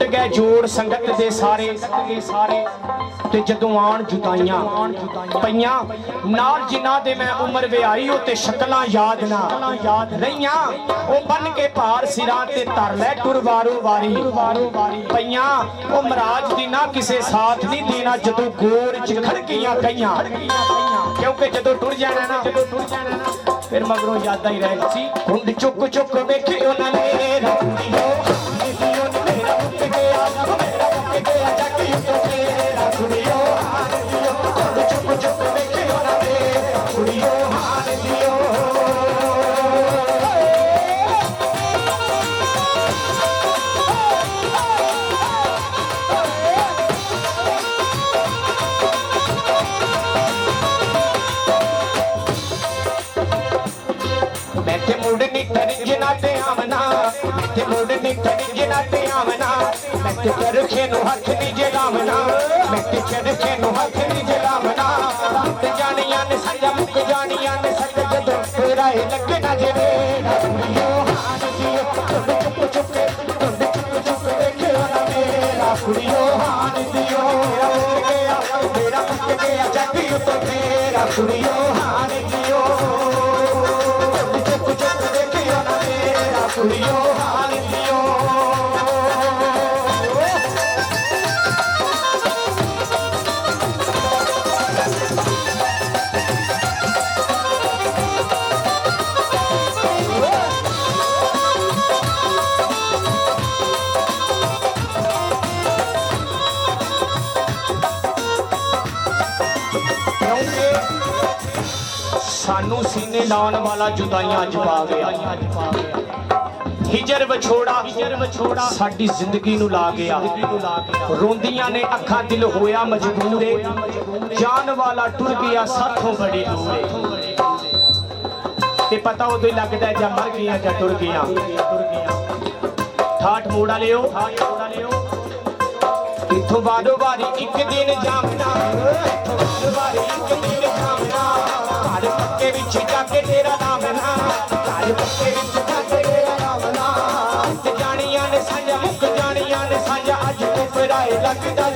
टुट गए जोड़ संगत दे सारे ते जदों आण जुदाइयां पईयां नाल जिन्हां दे मैं उम्र विआई ओ ते शक्लां याद ना रहियां ओ बन के भार सिरां ते धर लै टुर वारो वारी पईयां ओ मराज दी ना किसे साथ नहीं देना जदों गोर च खड़कियां कईयां क्योंकि जदों टुर जाना ना फिर मगरों यादां ही रह सी हुंद चुक चुक वेखियो ना मेरा कुड़ियो मेरा मुक गया जग युद्ध तेरा कुड़ियो हुंद चुक चुक वेखियो ना मेरा कुड़ियो हार दियो ते मुड़नी तरिजना ते आमना ते मुड़नी तरिजना ते आमना मैं ते चरखे नु हाथ नी जगावना मैं ते चरखे नु हाथ नी जगावना ते जानियां ने सजा मुक जानियां ने सजा जदों तेरा ही लगना जे मेरा कुड़ियो हार दियो चुप चुप देखियो ना मेरा कुड़ियो हार दियो मेरा मुक गया जग युद्ध तेरा कुड़ियो हार दियो कुड़ियो हार दियो सानू सीने लाने वाला जुदाइयां अज पा गया हिजर विछोड़ा साडी जिंदगी नू ला गया रोंदियां ने अखां दिल होया मजबूर जान वाला टुर गया साथों बड़ी दूर ते पता उदों ही लगदा है जा मर गया जा टुर गया ठाठ मोड़ा लियो इथों बारो बारी एक दिन जामना एक दिन जामना घर पक्के विच जाके तेरा नाम ना घर पक्के विच जाके तेरा नाम ना जानियां ने साजा मुक जानियां ने साजा अज उपराए लगदा